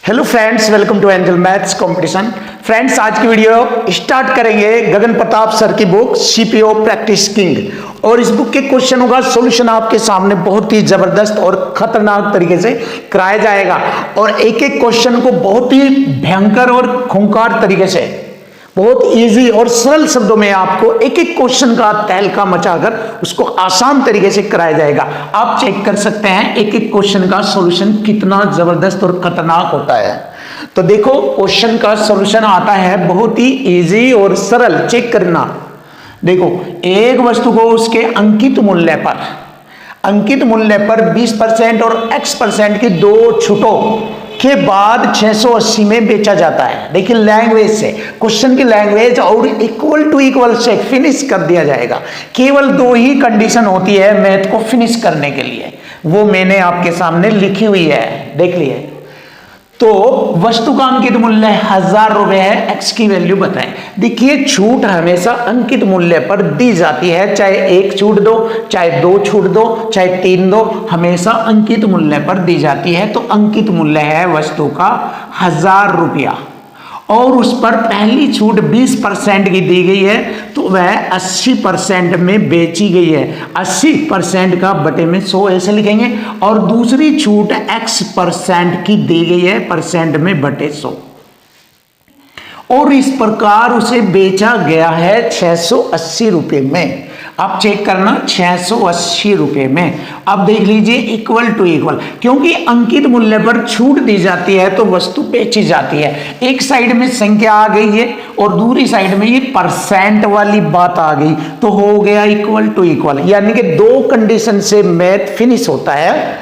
Hello friends, welcome to angel maths competition. Friends, आज की video start करेंगे Gagan Pratap sir की बुक सीपीओ प्रैक्टिस किंग। और इस बुक के क्वेश्चनों का सॉल्यूशन आपके सामने बहुत ही जबरदस्त और खतरनाक तरीके से कराया जाएगा। और एक एक क्वेश्चन को बहुत ही भयंकर और खूंखार तरीके से, बहुत इजी और सरल शब्दों में आपको एक एक क्वेश्चन का तहलका मचाकर उसको आसान तरीके से कराया जाएगा। आप चेक कर सकते हैं एक एक क्वेश्चन का सॉल्यूशन कितना जबरदस्त और खतरनाक होता है। तो देखो, क्वेश्चन का सॉल्यूशन आता है बहुत ही इजी और सरल। चेक करना। देखो, एक वस्तु को उसके अंकित मूल्य पर 20% और x% की दो छूटों के बाद 680 में बेचा जाता है। देखिए, लैंग्वेज से, क्वेश्चन की लैंग्वेज और इक्वल टू इक्वल से फिनिश कर दिया जाएगा। केवल दो ही कंडीशन होती है मैथ को फिनिश करने के लिए, वो मैंने आपके सामने लिखी हुई है, देख लिए। तो वस्तु का अंकित मूल्य 1000 रुपए है, एक्स की वैल्यू बताएं। देखिए, छूट हमेशा अंकित मूल्य पर दी जाती है, चाहे एक छूट दो, चाहे दो छूट दो, चाहे तीन दो, हमेशा अंकित मूल्य पर दी जाती है। तो अंकित मूल्य है वस्तु का 1000 रुपया और उस पर पहली छूट 20% की दी गई है, तो वह 80% में बेची गई है। 80% का बटे में 100 ऐसे लिखेंगे। और दूसरी छूट x% की दी गई है, परसेंट में बटे 100, और इस प्रकार उसे बेचा गया है 680 रुपये में। आप चेक करना, 680 रुपये में। अब देख लीजिए, इक्वल टू इक्वल, क्योंकि अंकित मूल्य पर छूट दी जाती है तो वस्तु बेची जाती है। एक साइड में संख्या आ गई है और दूसरी साइड में ये परसेंट वाली बात आ गई, तो हो गया इक्वल टू इक्वल। यानी कि दो कंडीशन से मैथ फिनिश होता है,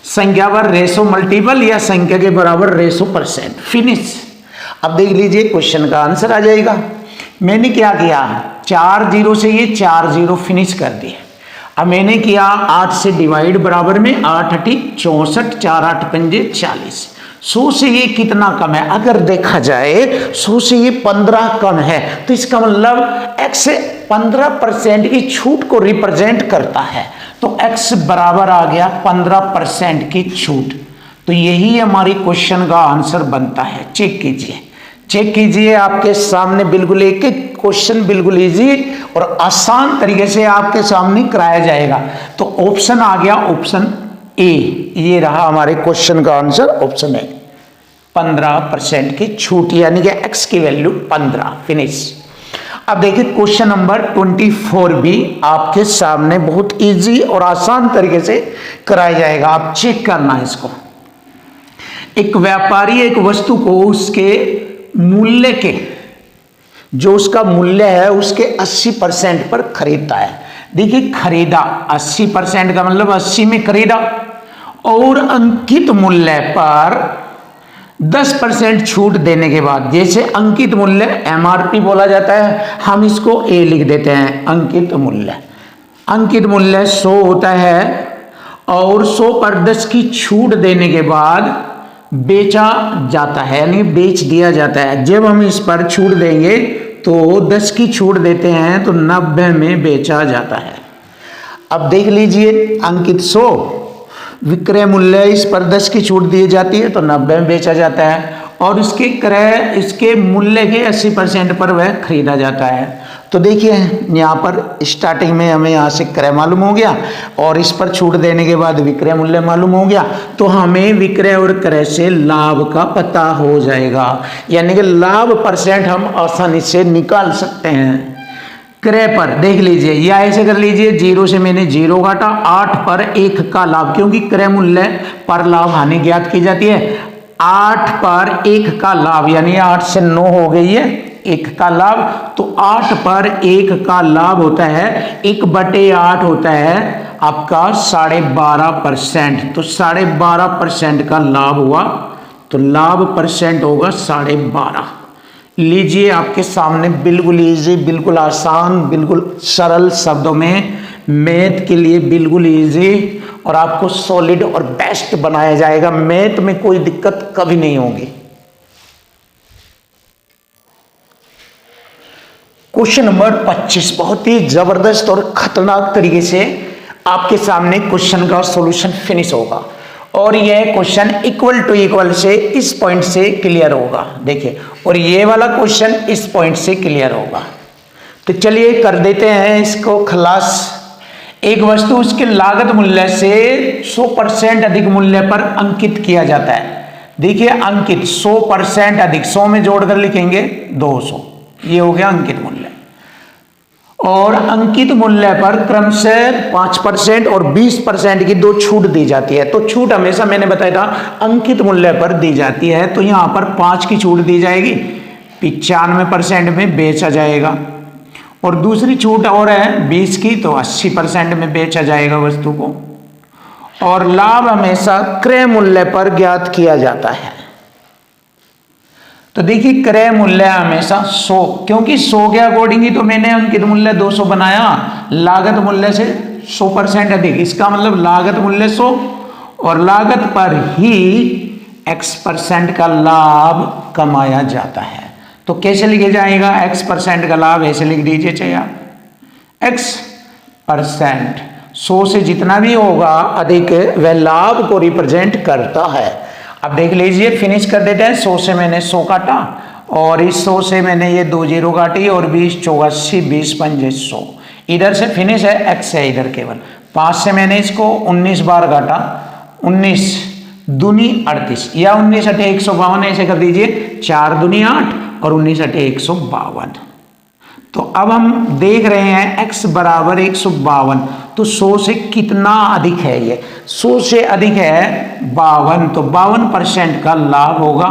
संख्या पर रेशो मल्टीपल या संख्या के बराबर रेशो परसेंट, फिनिश। अब देख लीजिए, क्वेश्चन का आंसर आ जाएगा। मैंने क्या किया, 4 0 से ये 4 0 फिनिश कर दिए। अब मैंने किया 8 से डिवाइड, बराबर में 8 8 64, 4 8 पंजे 40। 100 से ये कितना कम है? अगर देखा जाए 100 से ये 15 कम है, तो इसका मतलब x 15% की छूट को रिप्रेजेंट करता है। तो x बराबर आ गया 15% की छूट। तो यही हमारी क्वेश्चन का आंसर बनता है। चेक कीजिए, चेक कीजिए, आपके सामने बिल्कुल एक एक क्वेश्चन बिल्कुल इजी और आसान तरीके से आपके सामने कराया जाएगा। तो ऑप्शन आ गया, ऑप्शन ए, ये रहा हमारे क्वेश्चन का आंसर, ऑप्शन ए। 15% की छूट, यानी कि x की वैल्यू 15, फिनिश। अब देखिए, क्वेश्चन नंबर 24 भी आपके सामने बहुत इजी और आसान तरीके से कराया जाएगा। आप चेक करना इसको। एक व्यापारी एक वस्तु को उसके मूल्य के, जो उसका मूल्य है उसके 80% पर खरीदता है। देखिए, खरीदा 80% का मतलब 80 में खरीदा, और अंकित मूल्य पर 10% छूट देने के बाद, जैसे अंकित मूल्य MRP बोला जाता है, हम इसको A लिख देते हैं। अंकित मूल्य 100 होता है, और 100 पर 10 की छूट देने के बाद बेचा जाता है, यानी बेच दिया जाता है। जब हम इस पर छूट देंगे तो 10 की छूट देते हैं तो 90 में बेचा जाता है। अब देख लीजिए, अंकित 100, विक्रय मूल्य, इस पर 10 की छूट दी जाती है तो 90 में बेचा जाता है, और इसके मूल्य के 80% पर वह खरीदा जाता है। तो देखिए, यहाँ पर स्टार्टिंग में हमें यहाँ से क्रय मालूम हो गया, और इस पर छूट देने के बाद विक्रय मूल्य मालूम हो गया, तो हमें विक्रय और क्रय से लाभ का पता हो जाएगा। यानी कि लाभ परसेंट हम आसानी से निकाल सकते हैं। क्रय पर देख लीजिए, या ऐसे कर लीजिए, 0 से मैंने 0 काटा, 8 पर 1 का लाभ, क्योंकि क्रय मूल्य पर लाभ हानि ज्ञात की जाती है। 8 पर 1 का लाभ, यानी 8 से 9 हो गई है 1 का लाभ, तो 8 पर 1 का लाभ होता है 1/8 होता है आपका 12.5%। तो 12.5% का लाभ हुआ, तो लाभ परसेंट होगा 12.5। लीजिए, आपके सामने बिल्कुल इजी, बिल्कुल आसान, बिल्कुल सरल शब्दों में मैथ के लिए बिल्कुल इजी, और आपको सॉलिड और बेस्ट बनाया जाएगा। मैथ में कोई दिक्कत कभी नहीं होगी। क्वेश्चन नंबर 25 बहुत ही जबरदस्त और खतरनाक तरीके से आपके सामने क्वेश्चन का सॉल्यूशन फिनिश होगा। और यह क्वेश्चन इक्वल टू इक्वल से इस पॉइंट से क्लियर होगा, देखिए, और ये वाला क्वेश्चन इस पॉइंट से क्लियर होगा। तो चलिए कर देते हैं इसको खलास। एक वस्तु उसके लागत मूल्य से 100% अधिक मूल्य पर अंकित किया जाता है। देखिए अंकित 100% अधिक, 100 में जोड़कर लिखेंगे 200, ये हो गया अंकित मूल्य। और अंकित मूल्य पर क्रमशः 5% और 20% की दो छूट दी जाती है। तो छूट हमेशा मैंने बताया था अंकित मूल्य पर दी जाती है, तो यहां पर 5 की छूट दी जाएगी, 95% में बेचा जाएगा। और दूसरी छूट और है 20 की, तो 80% में बेचा जाएगा वस्तु को। और लाभ हमेशा क्रय मूल्य पर ज्ञात किया जाता है। तो देखिए क्रय मूल्य हमेशा 100, क्योंकि 100 के अकॉर्डिंग ही तो मैंने अंकित मूल्य 200 बनाया, लागत मूल्य से 100% अधिक, इसका मतलब लागत मूल्य 100 और लागत पर ही x% का लाभ कमाया जाता है। तो कैसे लिखा जाएगा x% का लाभ? ऐसे लिख दीजिए चाहिए आप, x%, 100 से जितना भी होगा अधिक वह लाभ को रिप्रेजेंट करता है। अब देख लीजिए, फिनिश कर देते हैं। 100 से मैंने 100 काटा और इस 100 से मैंने ये 2 जीरो काटी और 20 चौगा 80, 20 पंजे 100, इधर से फिनिश है, x है इधर केवल। 5 से मैंने इसको 19 बार काटा, 19 दूनी 38 या 19 अठे 152, ऐसे कर दीजिए, 4 दूनी 8 और 19 अठे 152। तो अब हम देख रहे हैं x बराबर 152, तो 100 से कितना अधिक है ये? 100 से अधिक है 52, तो 52% का लाभ होगा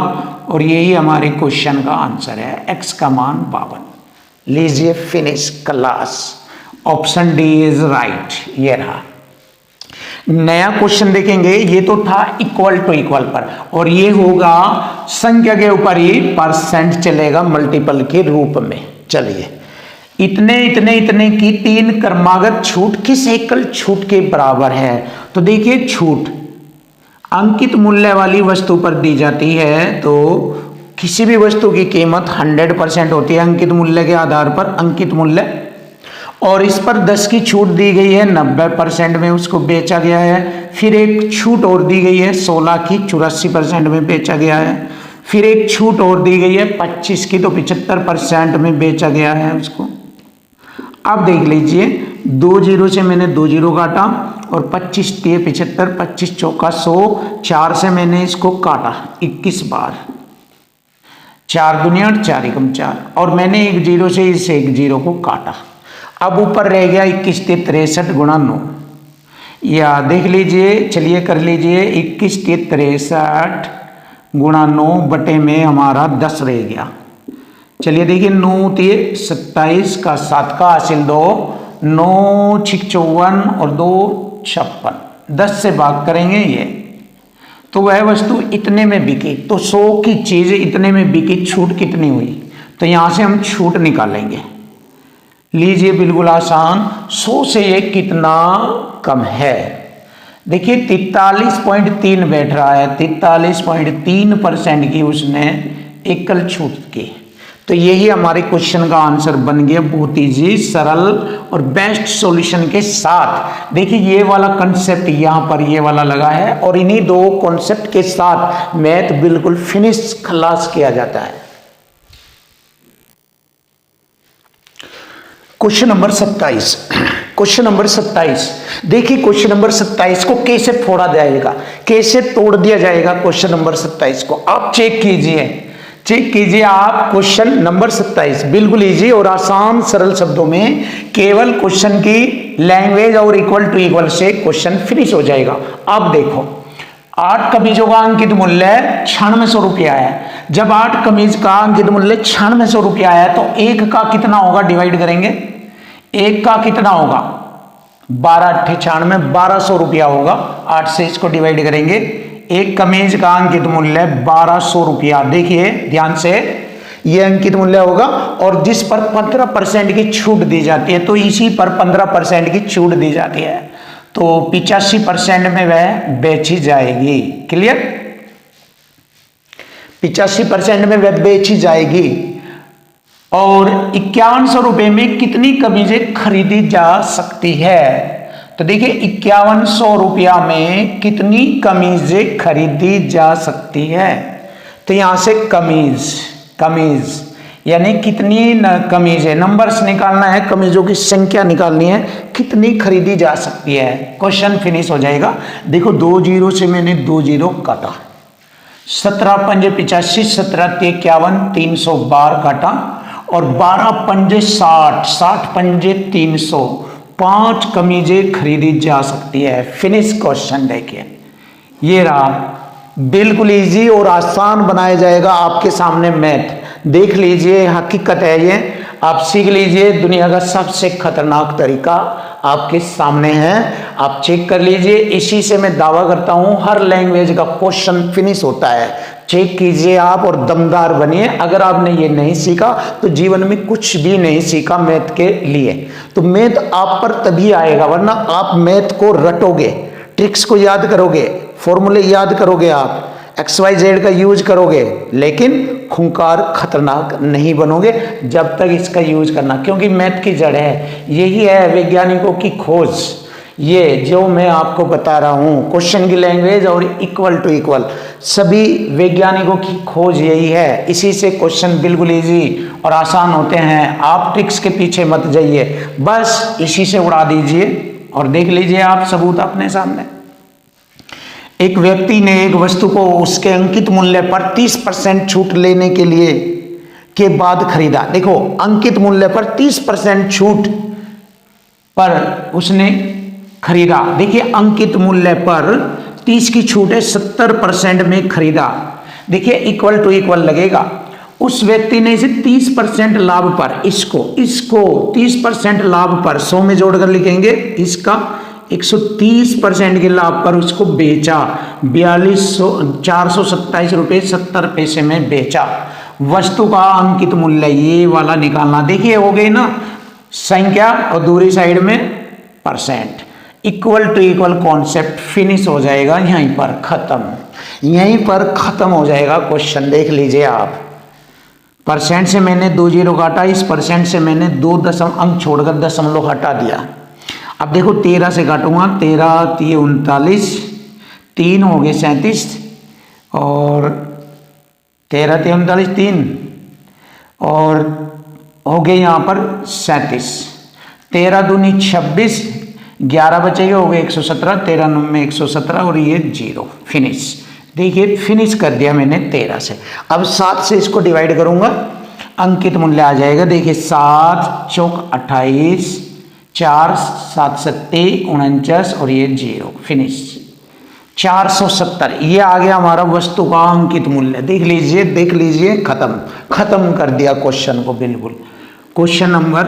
और यही हमारे क्वेश्चन का आंसर है, x का मान 52। लीजिए finish class, option D is right. ये रहा। नया क्वेश्चन देखेंगे, ये तो था इक्वल टू इक्वल पर, और ये होगा संख्या के ऊपर ही परसेंट चलेगा मल्टीपल के रूप में। चलिए, इतने इतने इतने की 3 क्रमागत छूट किस एकल छूट के बराबर है? तो देखिए छूट अंकित मूल्य वाली वस्तु पर दी जाती है, तो किसी भी वस्तु की कीमत 100% होती है अंकित मूल्य के आधार पर, अंकित मूल्य, और इस पर 10 की छूट दी गई है, 90% में उसको बेचा गया है। फिर एक छूट और दी गई है 16 की, 84% में बेचा गया है। फिर एक छूट और दी गई है 25 की, तो 75% में बेचा गया है उसको। अब देख लीजिए, 2 जीरो से मैंने 2 जीरो काटा और 25 3 75, 25 चौका 100, 4 से मैंने इसको काटा 21 बार, 4 दुनिया 4 एकम 4, और मैंने 1 जीरो से इस 1 जीरो को काटा। अब ऊपर रह गया 21 3 63 गुणा 9, या देख लीजिए, चलिए कर लीजिए, 21 3 63 गुणा 9 बटे में हमारा 10 रह गया। चलिए देखिए, 9 3 27 का 7 का हासिल 2, 9 6 54 और 2 56, 10 से भाग करेंगे ये, तो वह वस्तु इतने में बिकी। तो 100 की चीज इतने में बिकी, छूट कितनी हुई? तो यहां से हम छूट निकालेंगे। लीजिए बिल्कुल आसान, 100 से ये कितना कम है? देखिए 43.3 बैठ रहा है, 43.3% की उसने एकल छूट की। तो यही हमारे क्वेश्चन का आंसर बन गया, बहुत इजी, सरल और बेस्ट सॉल्यूशन के साथ। देखिए ये वाला कंसेप्ट यहां पर ये वाला लगा है, और इन्हीं 2 कॉन्सेप्ट के साथ मैथ बिल्कुल फिनिश खलास किया जाता है। क्वेश्चन नंबर 27, क्वेश्चन नंबर 27, देखिए क्वेश्चन नंबर 27 को कैसे फोड़ा जाएगा, कैसे तोड़ दिया जाएगा क्वेश्चन नंबर 27 को। आप चेक कीजिए, चेक कीजिए आप क्वेश्चन नंबर 27, बिल्कुल इजी और आसान सरल शब्दों में, केवल क्वेश्चन की लैंग्वेज और इक्वल टू इक्वल से क्वेश्चन फिनिश हो जाएगा। अब देखो, 8 कमीजों का अंकित मूल्य 9600 रुपया है। जब 8 कमीज का अंकित मूल्य 9600 रुपया है, तो 1 का कितना होगा? डिवाइड करेंगे, 1 का कितना होगा? 12 8 96, 1200 रुपया होगा। 8 से इसको डिवाइड करेंगे, 1 कमीज का अंकित मूल्य 1200 रुपया। देखिए ध्यान से, ये अंकित मूल्य होगा, और जिस पर 15% की छूट दी जाती है, तो इसी पर 15% की छूट दी जाती है, तो 85% में वह बेची जाएगी। क्लियर? 85% में वह बेची जाएगी। और 5100 रुपए में कितनी कमीजें खरीदी जा सकती है? तो देखिए 5100 रुपया में कितनी कमीजें खरीदी जा सकती है। तो यहां से कमीज यानी कितनी कमीजें, नंबर्स निकालना है, कमीजों की संख्या निकालनी है, कितनी खरीदी जा सकती है। क्वेश्चन फिनिश हो जाएगा। देखो 2 जीरो से मैंने 2 जीरो काटा, 17 पंजे 85, 17 ते 51, 312 काटा और 12 पंजे 60, 60 पंजे 300, 5 कमीजें खरीदी जा सकती है। Finish question. देखिए ये रहा, बिल्कुल इजी और आसान बनाया जाएगा आपके सामने मैथ। देख लीजिए, हकीकत है ये, आप सीख लीजिए। दुनिया का सबसे खतरनाक तरीका आपके सामने है, आप चेक कर लीजिए। इसी से मैं दावा करता हूं हर लैंग्वेज का क्वेश्चन फिनिश होता है। चेक कीजिए आप और दमदार बनिए। अगर आपने ये नहीं सीखा तो जीवन में कुछ भी नहीं सीखा मैथ के लिए। तो मैथ आप पर तभी आएगा, वरना आप मैथ को रटोगे, ट्रिक्स को याद करोगे, फॉर्मूले याद करोगे, आप XYZ का यूज करोगे, लेकिन खूंखार खतरनाक नहीं बनोगे जब तक इसका यूज करना। क्योंकि मैथ की जड़ है, यही है वैज्ञानिकों की खोज। ये जो मैं आपको बता रहा हूं, क्वेश्चन की लैंग्वेज और इक्वल टू इक्वल, सभी वैज्ञानिकों की खोज यही है। इसी से क्वेश्चन बिल्कुल इजी और आसान होते हैं। आप ट्रिक्स के पीछे मत जाइए, बस इसी से उड़ा दीजिए। और देख लीजिए आप सबूत अपने सामने। एक व्यक्ति ने एक वस्तु को उसके अंकित मूल्य पर 30% छूट लेने के लिए के बाद खरीदा। देखो अंकित मूल्य पर 30% छूट पर उसने खरीदा। देखिए अंकित मूल्य पर 30 की छूट है, 70% में खरीदा। देखिए इक्वल टू इक्वल लगेगा। उस व्यक्ति ने इसे 30% लाभ पर, इसको 30% लाभ पर 100 में जोड़कर लिखेंगे, इसका 130% के लाभ पर उसको बेचा, 427 रुपये 70 पैसे में बेचा। वस्तु का अंकित मूल्य ये वाला निकालना। देखिए हो गई ना संख्या और दूसरी साइड में percent. Equal to equal concept finish हो जाएगा, यहीं पर खत्म हो जाएगा क्वेश्चन। देख लीजिए आप, परसेंट से मैंने 2 जीरो काटा, इस परसेंट से मैंने 2 अंक छोड़कर दशमलव हटा दिया। अब देखो 13 से काटूंगा, 13 3 39, 3 हो गए 37 और 13 3 39 3 और हो गए यहाँ पर 37, 13 दूनी 26, 11 बचेंगे, हो गए 117, 13 में 117 और ये 0। फिनिश। देखिए फिनिश कर दिया मैंने 13 से। अब 7 से इसको डिवाइड करूंगा, अंकित मूल्य आ जाएगा। देखिए 7 चौक 28, 4 7 सत्ते 49 और ये 0। फिनिश। 470 ये आ गया हमारा वस्तु का अंकित मूल्य। देख लीजिए खत्म कर दिया क्वेश्चन को। बिल्कुल क्वेश्चन नंबर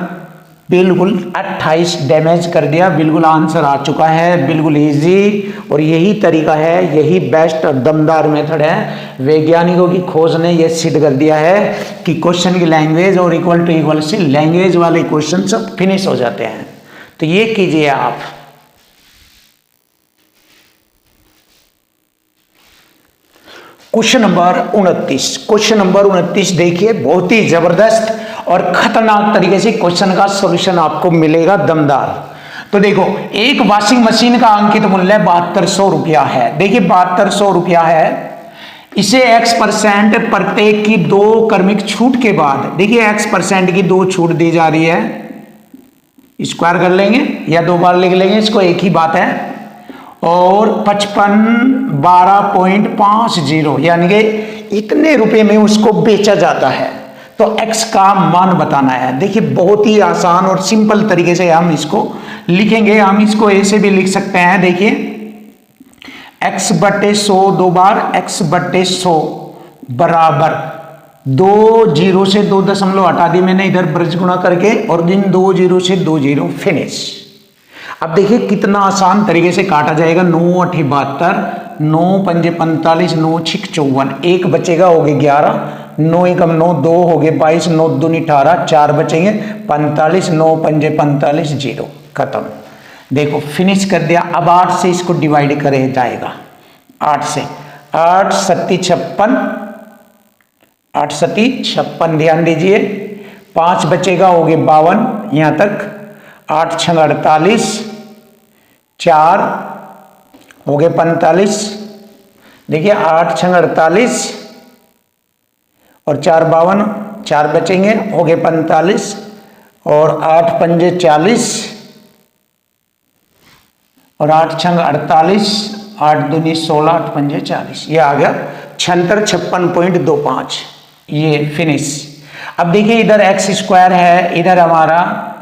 28 डैमेज कर दिया। बिल्कुल आंसर आ चुका है, बिल्कुल इजी। और यही तरीका है, यही बेस्ट और दमदार मेथड है। वैज्ञानिकों की खोज ने यह सिद्ध कर दिया है कि क्वेश्चन की लैंग्वेज और इक्वल टू इक्वल से लैंग्वेज वाले क्वेश्चन सब फिनिश हो जाते हैं। तो ये कीजिए आप। क्वेश्चन नंबर 29 देखिए, बहुत ही जबरदस्त और खतरनाक तरीके से क्वेश्चन का सॉल्यूशन आपको मिलेगा, दमदार। तो देखो एक वॉशिंग मशीन का अंकित मूल्य 7200 रुपया है। देखिए 7200 रुपया है, इसे X% प्रत्येक की 2 क्रमिक छूट के बाद, देखिए X% की 2 छूट दी जा रही है, स्क्वायर कर लेंगे या 2 बार लिख लेंगे, इसको एक ही बात है। और 12.50 यानी कि इतने रुपए में उसको बेचा जाता है। तो x का मान बताना है। देखिए बहुत ही आसान और सिंपल तरीके से हम इसको लिखेंगे। हम इसको ऐसे भी लिख सकते हैं। देखिए x/100 2 बार x/100 बराबर 2 जीरो से 2 दशमलव हटा दी मैंने इधर ब्रज गुणा करके, और इन 2 जीरो से 2 जीरो। फिनिश। अब देखिए कितना आसान तरीके से काटा जाएगा। 9 8 72, 9 पंजे 45, 9 6 54, 1 बचेगा, हो गए 11, 9 एकम 9, 2 हो गए 22, 9 दूनी 18, 4 बचेंगे 45, 9 पंजे 45, 0। खत्म। देखो फिनिश कर दिया। अब 8 से इसको डिवाइड करे जाएगा। 8 से 8 सत्ती 56, 8 सत्ती 56, ध्यान दीजिए। 5 बचेगा, हो गए 52 यहां तक। 8 6 48, 4 हो गए 45। देखिए 8 छंग 48 और 4 52, 4 बचेंगे, हो गए 45 और 8 पंजे 40 और 8 छंग 48, 8 दूनी 16, 8 पंजे 40। ये आ गया 7656.25। ये फिनिश। अब देखिए इधर एक्स स्क्वायर है, इधर हमारा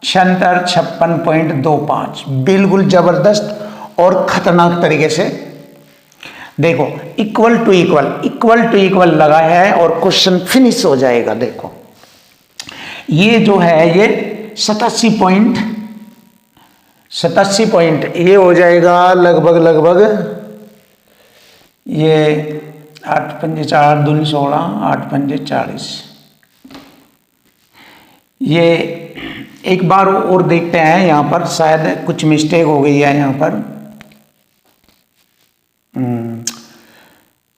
7656.25। बिल्कुल जबरदस्त और खतरनाक तरीके से देखो इक्वल टू इक्वल लगा है और क्वेश्चन फिनिश हो जाएगा। देखो ये जो है ये 87 पॉइंट ये हो जाएगा लगभग ये 8 पंजे 4 दूनी 16, 8 पंजे 40। ये एक बार और देखते हैं, यहां पर शायद कुछ मिस्टेक हो गई है। यहां पर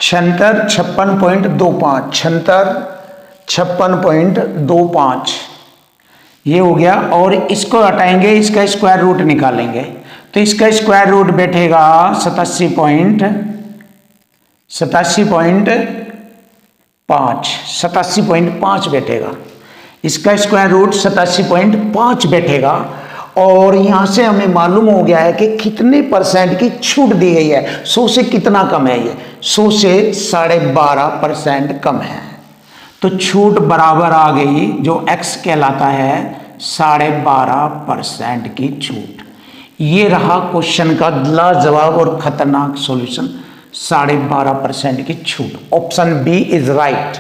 56.25 ये हो गया। और इसको हटाएंगे, इसका स्क्वायर रूट निकालेंगे तो इसका स्क्वायर रूट बैठेगा 87.5 बैठेगा। इसका स्क्वायर रूट 87.5 बैठेगा। और यहां से हमें मालूम हो गया है कि कितने परसेंट की छूट दी गई है। 100 से कितना कम है? ये 100 से 12.5% कम है। तो छूट बराबर आ गई, जो x कहलाता है 12.5% की छूट। ये रहा क्वेश्चन का लाजवाब और खतरनाक सॉल्यूशन, 12.5% की छूट। Option B is right.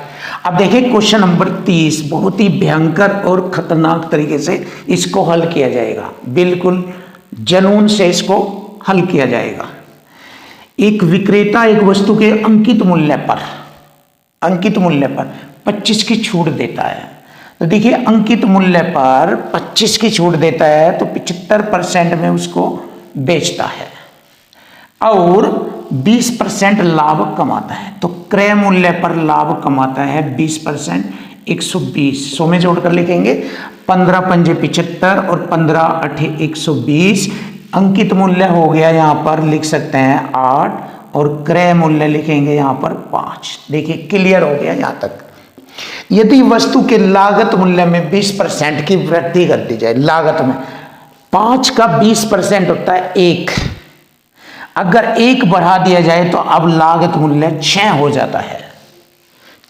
अब देखिए क्वेश्चन नंबर 30, बहुत ही भयंकर और खतरनाक तरीके से इसको हल किया जाएगा। बिल्कुल जुनून से इसको हल किया जाएगा। एक विक्रेता एक वस्तु के अंकित मूल्य पर 25 की छूट देता है। तो देखिए अंकित मूल्य पर 25 की छूट देता है तो 75% में उसको बेचता है और 20% लाभ कमाता है। तो क्रय मूल्य पर लाभ कमाता है 20%, 120। 100 में जोड़कर लिखेंगे 15 पंजे 75 और 15 अठे 120। अंकित मूल्य हो गया, यहां पर लिख सकते हैं 8 और क्रय मूल्य लिखेंगे यहां पर 5। देखिए क्लियर हो गया यहां तक। यदि वस्तु के लागत मूल्य में 20% की वृद्धि कर दी जाए, लागत में 5 का 20% होता है 1, अगर 1 बढ़ा दिया जाए तो अब लागत मूल्य 6 हो जाता है।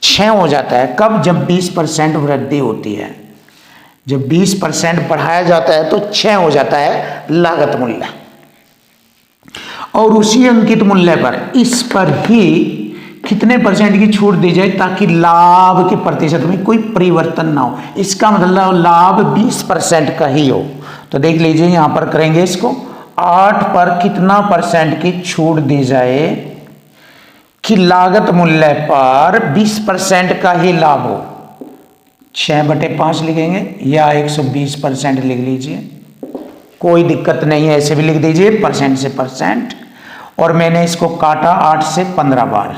6 हो जाता है कब? जब 20% वृद्धि होती है। जब 20% बढ़ाया जाता है तो 6 हो जाता है लागत मूल्य। और उसी अंकित मूल्य पर इस पर ही कितने परसेंट की छूट दी जाए ताकि लाभ के प्रतिशत में कोई परिवर्तन ना हो। इसका मतलब लाभ 20% का ही हो। तो देख लीजिए यहां पर करेंगे इसको, 8 पर कितना परसेंट की छूट दी जाए कि लागत मूल्य पर 20% का ही लाभ हो। 6/5 लिखेंगे या 120% लिख लीजिए, कोई दिक्कत नहीं है, ऐसे भी लिख दीजिए परसेंट से परसेंट। और मैंने इसको काटा 8 से 15 बार,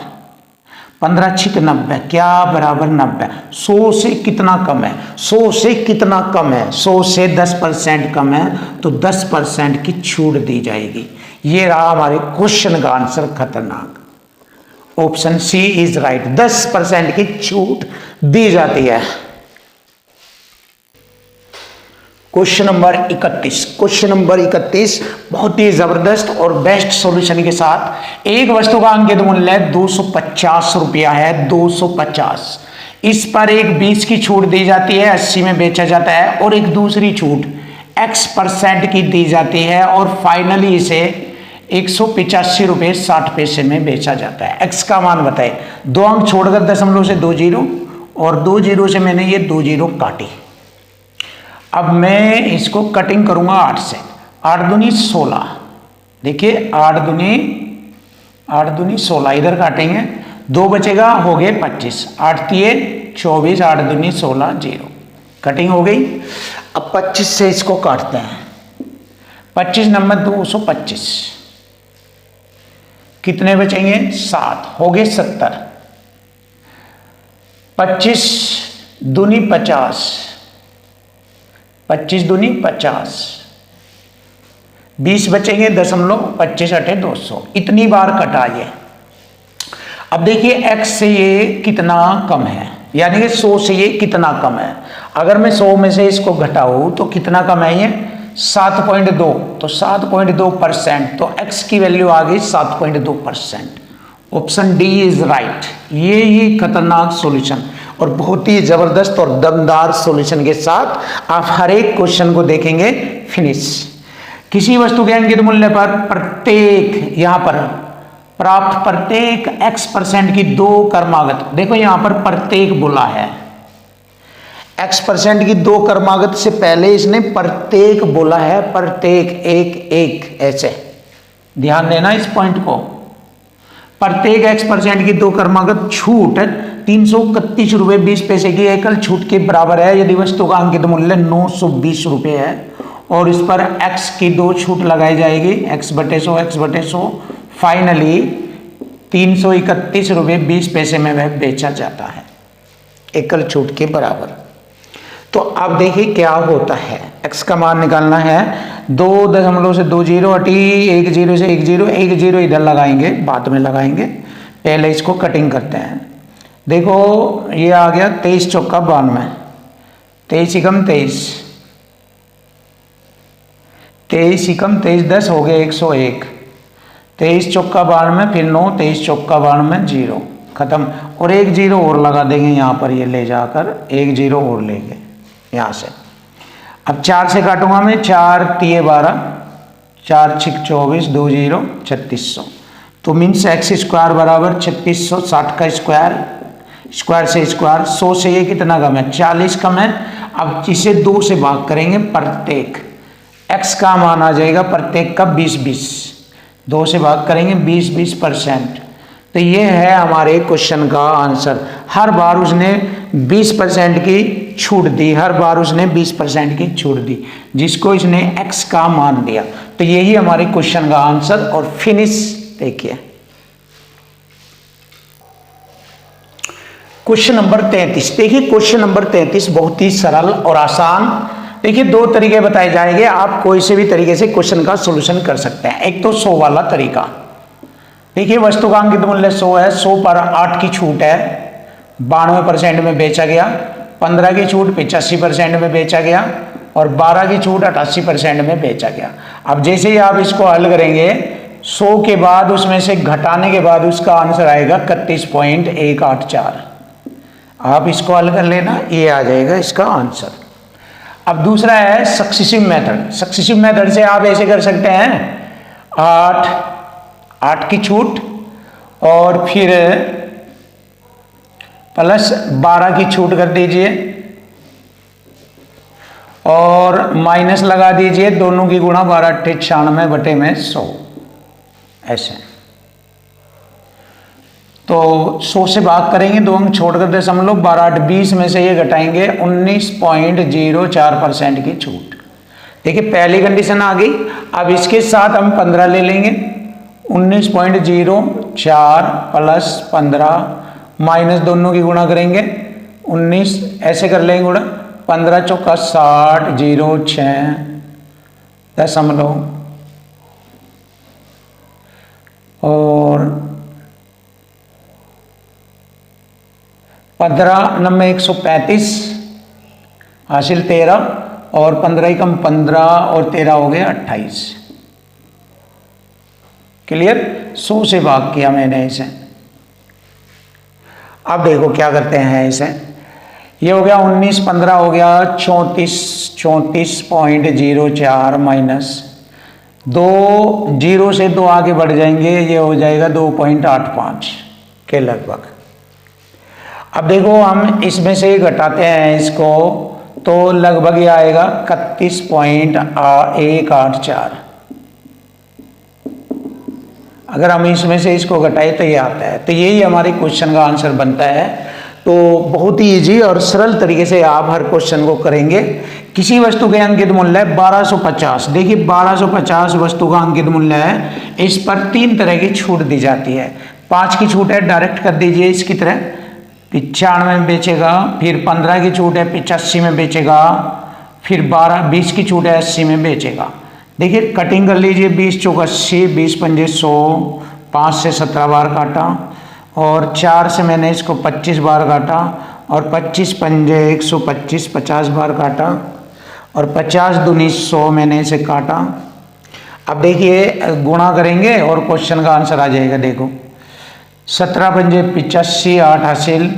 15 छिक 90, क्या बराबर 90। 100 से कितना कम है? 100 से कितना कम है? 100 से 10% कम है तो 10% की छूट दी जाएगी। ये रहा हमारे क्वेश्चन का आंसर खतरनाक। ऑप्शन सी इज राइट, 10% की छूट दी जाती है। क्वेश्चन नंबर 31 बहुत ही जबरदस्त और बेस्ट सॉल्यूशन के साथ। एक वस्तु का अंकित मूल्य 250 रुपया है, 250। इस पर एक 20 की छूट दी जाती है, 80 में बेचा जाता है। और एक दूसरी छूट x% की दी जाती है और फाइनली इसे 185 रुपये 60 पैसे में बेचा जाता है। x का मान बताए, 2 अंक छोड़कर दशमलव से 2 जीरो और 2 जीरो से मैंने ये 2 जीरो काटी। अब मैं इसको कटिंग करूंगा 8 से, 8 दूनी 16। देखिए 8 दूनी 16, इधर काटेंगे 2 बचेगा, हो गए 25, 8 तिये 24, 8 दूनी 16, 0। कटिंग हो गई। अब 25 से इसको काटते हैं, 25 नंबर 225, कितने बचेंगे? 7, हो गए 70। 25 दूनी 50, 25 दूनी 50, 20 बचेंगे 0.25 इतनी बार कटा ये। अब देखिए x से ये कितना कम है, यानी कि 100 से ये कितना कम है। अगर मैं 100 में से इसको घटाऊं तो कितना कम है ये 7.2, तो 7.2%, तो x की वैल्यू आ गई 7.2%। Option D is right. ये खतरनाक सॉल्यूशन और बहुत ही जबरदस्त और दमदार सॉल्यूशन के साथ आप हर एक क्वेश्चन को देखेंगे फिनिश। किसी वस्तु के अंकित मूल्य पर प्रत्येक, यहां पर प्राप्त प्रत्येक x% की 2 क्रमागत, देखो यहां पर प्रत्येक बोला है, x% की 2 क्रमागत से पहले इसने प्रत्येक बोला है, प्रत्येक एक एक, ऐसे ध्यान देना इस पॉइंट को। प्रत्येक x% की 2 क्रमागत छूट 331 रुपये 20 पैसे की एकल छूट के बराबर है यदि वस्तु का अंकित मूल्य 920 रुपये है और इस पर x की 2 छूट लगाई जाएगी, x/100 फाइनली 331 रुपये 20 पैसे में वह बेचा जाता है एकल छूट के बराबर। तो अब देखिए क्या होता है, x का मान निकालना है, 2.20 हटी 1 0 से 1 0, 1 0 इधर लगाएंगे, बाद में लगाएंगे, पहले इसको कटिंग करते हैं। देखो ये आ गया 23 चौका 92, 23 एकम 23, 23 एकम 23, 10 हो गया 101, 23 चौका 92, फिर 9, 23 चौका 92, 0 खत्म, और 1 0 और लगा देंगे यहाँ पर, ये ले जाकर 1 0 और लेंगे यहाँ से। अब 4 से काटूंगा मैं, 4 तिये 12, 4 छिक 24, 2 0 3600, तो मीन्स x² बराबर 3600, 60 का स्क्वायर, स्क्वायर से स्क्वायर, 100 से ये कितना कम है 40 कम है। अब इसे 2 से भाग करेंगे, प्रत्येक x का मान आ जाएगा प्रत्येक का 20-20, 2 से भाग करेंगे 20-20%, तो ये है हमारे क्वेश्चन का आंसर। हर बार उसने 20% की छूट दी, हर बार उसने 20% की छूट दी, जिसको इसने x का मान दिया, तो यही हमारे क्वेश्चन का आंसर। और फिनिश देखिए क्वेश्चन नंबर 33। देखिए क्वेश्चन नंबर 33 बहुत ही सरल और आसान। देखिए 2 तरीके बताए जाएंगे, आप कोई से भी तरीके से क्वेश्चन का सॉल्यूशन कर सकते हैं। एक तो 100 वाला तरीका, देखिए वस्तु का अंकित मूल्य 100 है, 100 पर 8 की छूट है, 92% में बेचा गया, 15 की छूट 85% में बेचा गया और 12 की छूट 88% में बेचा गया। अब जैसे ही आप इसको हल करेंगे 100 के बाद उसमें से घटाने के बाद उसका आंसर आएगा 31.184। आप इसको हल कर लेना, ये आ जाएगा इसका आंसर। अब दूसरा है सक्सेसिव मेथड। सक्सेसिव मेथड से आप ऐसे कर सकते हैं, 8 की छूट और फिर प्लस 12 की छूट कर दीजिए और माइनस लगा दीजिए, दोनों की गुणा 12 × 96 बटे में 100, ऐसे। तो 100 से भाग करेंगे, 2 अंक छोड़कर दशमलव, 12 8 20 में से ये घटाएंगे 19.04% की छूट। देखिए पहली कंडीशन आ गई। अब इसके साथ हम 15 ले लेंगे, 19.04 प्लस 15 माइनस दोनों की गुणा करेंगे 19, ऐसे कर लेंगे गुणा, 15 चौका 60, 0 6 दशमलव और 15 9 135 हासिल 13 और 15 एकम 15 और 13 हो गया 28। क्लियर? 100 से भाग किया मैंने इसे। अब देखो क्या करते हैं इसे, ये हो गया 19 15 हो गया 34.04 माइनस 2 0 से 2 आगे बढ़ जाएंगे, ये हो जाएगा 2.85 के लगभग। अब देखो हम इसमें से घटाते हैं इसको, तो लगभग ये आएगा 31.184। अगर हम इसमें से इसको घटाए तो ये आता है। तो यही हमारे क्वेश्चन का आंसर बनता है। तो बहुत ही इजी और सरल तरीके से आप हर क्वेश्चन को करेंगे। किसी वस्तु के अंकित मूल्य है 1250। देखिए 1250 वस्तु का अंकित मूल्य है, इस पर 3 तरह की छूट दी जाती है। 5 की छूट है, डायरेक्ट कर दीजिए इसकी तरह, 95 में बेचेगा, फिर 15 की छूट है 85 में बेचेगा, फिर 20 की छूट है 80 में बेचेगा। देखिए कटिंग कर लीजिए, 20 चौक 80, 20 पंजे 100, 5 से 17 बार काटा और 4 से मैंने इसको 25 बार काटा और 25 पंजे 125, 50 बार काटा और 50 दूनी 100 मैंने इसे काटा। अब देखिए गुणा करेंगे और क्वेश्चन का आंसर आ जाएगा। देखो 17 पंजे 85, 8 हासिल,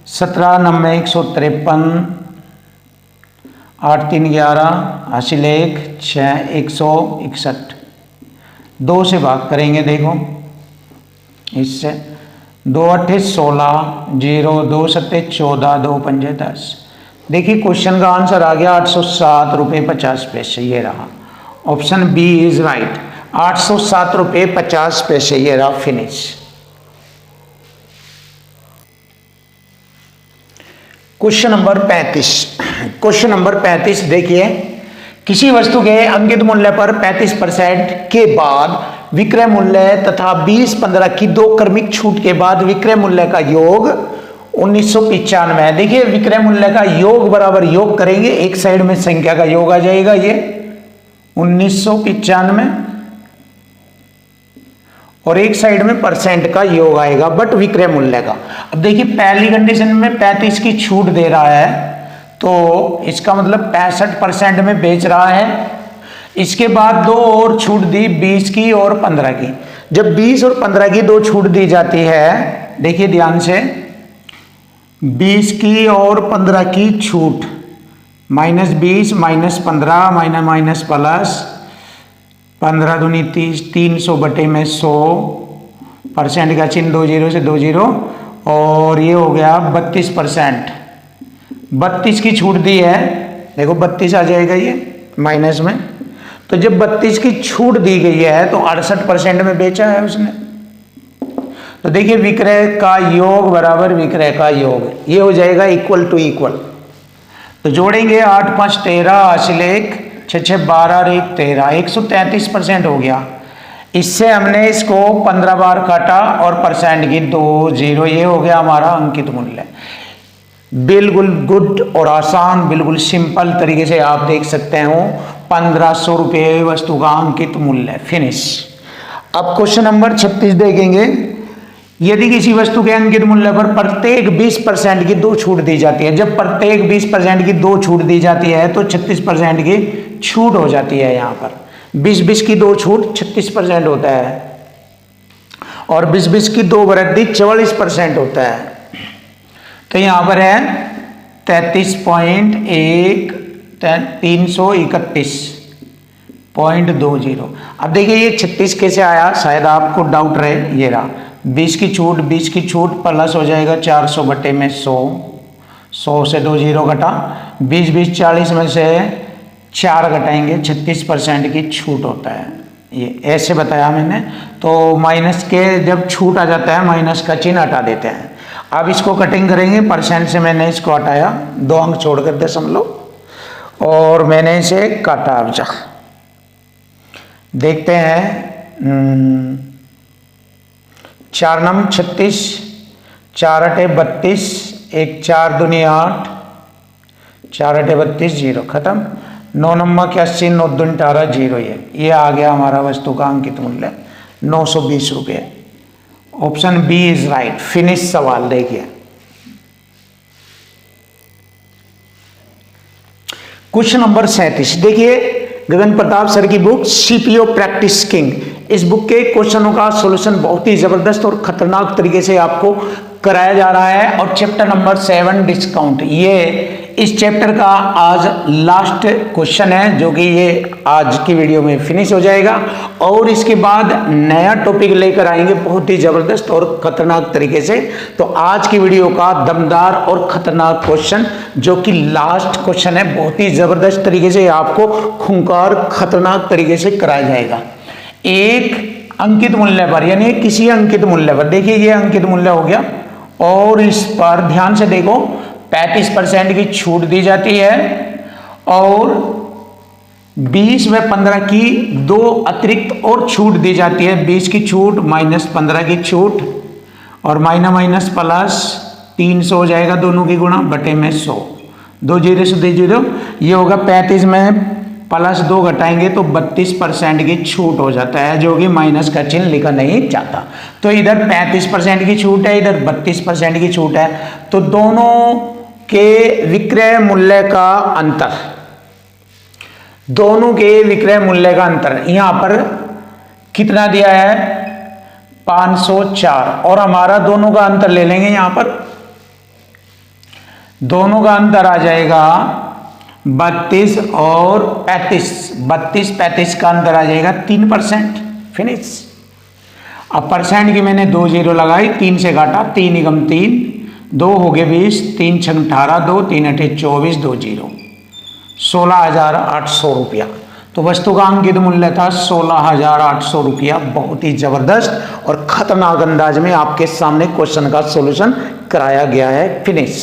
17 नब्बे 153, 8 3 11 हासिल 1 6 161। 2 से भाग करेंगे, देखो इससे 2 8 16 0, 2 7 14, 2 पंजे 10। देखिए क्वेश्चन का आंसर आ गया 807 रुपये 50 पैसे। ये रहा ऑप्शन बी इज राइट, 807 रुपये 50 पैसे। ये रहा finish. Question number 35। Question number 35 देखिए, किसी वस्तु के अंकित मूल्य पर 35% के बाद विक्रय मूल्य तथा 20-15 की 2 क्रमिक छूट के बाद विक्रय मूल्य का योग 1995 है। देखिए विक्रय मूल्य का योग बराबर योग करेंगे, एक साइड में संख्या का योग आ जाएगा, ये 1995 और एक साइड में परसेंट का योग आएगा बट विक्रय मूल्य का। अब देखिए पहली कंडीशन में 35 की छूट दे रहा है तो इसका मतलब 65% में बेच रहा है। इसके बाद 2 और छूट दी, 20 की और 15 की। जब 20 और 15 की 2 छूट दी जाती है, देखिए ध्यान से, 20 की और 15 की छूट, -20 -15 माइनस प्लस 15 दूनी 30, 300 बटे में 100, परसेंट का चिन्ह 2 0 से 2 0 और ये हो गया 32%। 32 की छूट दी है, देखो 32 आ जाएगा ये माइनस में। तो जब 32 की छूट दी गई है तो 68% में बेचा है उसने। तो देखिए विक्रय का योग बराबर विक्रय का योग, ये हो जाएगा इक्वल टू इक्वल। तो जोड़ेंगे 8 5 13 हासिल 1 6 6 12 और 1 13, 133% हो गया। इससे हमने इसको 15 बार काटा और परसेंट की 2 0, ये हो गया हमारा अंकित मूल्य। बिल्कुल गुड और आसान, बिल्कुल सिंपल तरीके से आप देख सकते हो 1500 रुपये वस्तु का अंकित मूल्य। फिनिश। अब क्वेश्चन नंबर 36 देखेंगे। यदि किसी वस्तु के अंकित मूल्य पर प्रत्येक 20% की 2 छूट दी जाती है, जब प्रत्येक 20% की 2 छूट दी जाती है तो 36% की छूट हो जाती है। यहाँ पर 20-20 की 2 छूट 36% होता है और 20-20 की 2 वृद्धि 44% होता है। तो यहाँ पर है 331.20। अब देखिए ये 36 कैसे आया, शायद आपको डाउट रहे। ये रहा 20 की छूट प्लस हो जाएगा 400 बटे में 100, 100 से 2 0 घटा, 20 40 में से 4 घटाएंगे, 36% की छूट होता है। ये ऐसे बताया मैंने। तो माइनस के जब छूट आ जाता है माइनस का चिन्ह हटा देते हैं। अब इसको कटिंग करेंगे, परसेंट से मैंने इसको हटाया, 2 अंक छोड़कर दशमलव, और मैंने इसे काटा। अब जा देखते हैं, 4 नम 36, 4 8 32, 1 4 दूनी 8, 4 8 32 0 खत्म। 9 नम्बर 81, 9 दूनी 18 0। ये आ गया हमारा वस्तु का अंकित मूल्य 920 रुपये। Option B is right. Finish सवाल देखिए। क्वेश्चन नंबर 37 देखिए, गगन प्रताप सर की बुक सीपीओ प्रैक्टिस किंग। इस बुक के क्वेश्चनों का सॉल्यूशन बहुत ही जबरदस्त और खतरनाक तरीके से आपको कराया जा रहा है। और चैप्टर नंबर 7 डिस्काउंट, ये इस चैप्टर का आज लास्ट क्वेश्चन है जो कि ये आज की वीडियो में फिनिश हो जाएगा। और इसके बाद नया टॉपिक लेकर आएंगे बहुत ही जबरदस्त और खतरनाक तरीके से। तो आज की वीडियो का दमदार और खतरनाक क्वेश्चन जो कि लास्ट क्वेश्चन है, बहुत ही जबरदस्त तरीके से आपको खूंखार खतरनाक तरीके से कराया जाएगा। एक अंकित मूल्य पर, यानी किसी अंकित मूल्य पर, देखिए ये अंकित मूल्य हो गया और इस पर ध्यान से देखो 35% की छूट दी जाती है और 20 व 15 की 2 अतिरिक्त और छूट दी जाती है। 20 की छूट माइनस 15 की छूट और माइनस प्लस 300 हो जाएगा, दोनों की गुणा बटे में 100, 2 0 से 2 0, ये होगा 35 में +2 घटाएंगे तो 32% की छूट हो जाता है, जो कि माइनस का चिन्ह लिखा नहीं जाता। तो इधर 35% की छूट है, इधर 32% की छूट है। तो दोनों के विक्रय मूल्य का अंतर, दोनों के विक्रय मूल्य का अंतर यहां पर कितना दिया है 504, और हमारा दोनों का अंतर ले लेंगे। यहां पर दोनों का अंतर आ जाएगा 32 और 35, 32-35 का अंतर आ जाएगा 3%। फिनिश। अब परसेंट की मैंने 2 जीरो लगाई, 3 से घाटा, 3 एकम 3, 2 हो गए 20, 3 छंग 18, 2 3 अठे 24, 2 जीरो 16,800 रुपया। तो वस्तु का अंकित मूल्य था 16,800 रुपया। बहुत ही जबरदस्त और खतरनाक अंदाज में आपके सामने क्वेश्चन का सॉल्यूशन कराया गया है। फिनिश।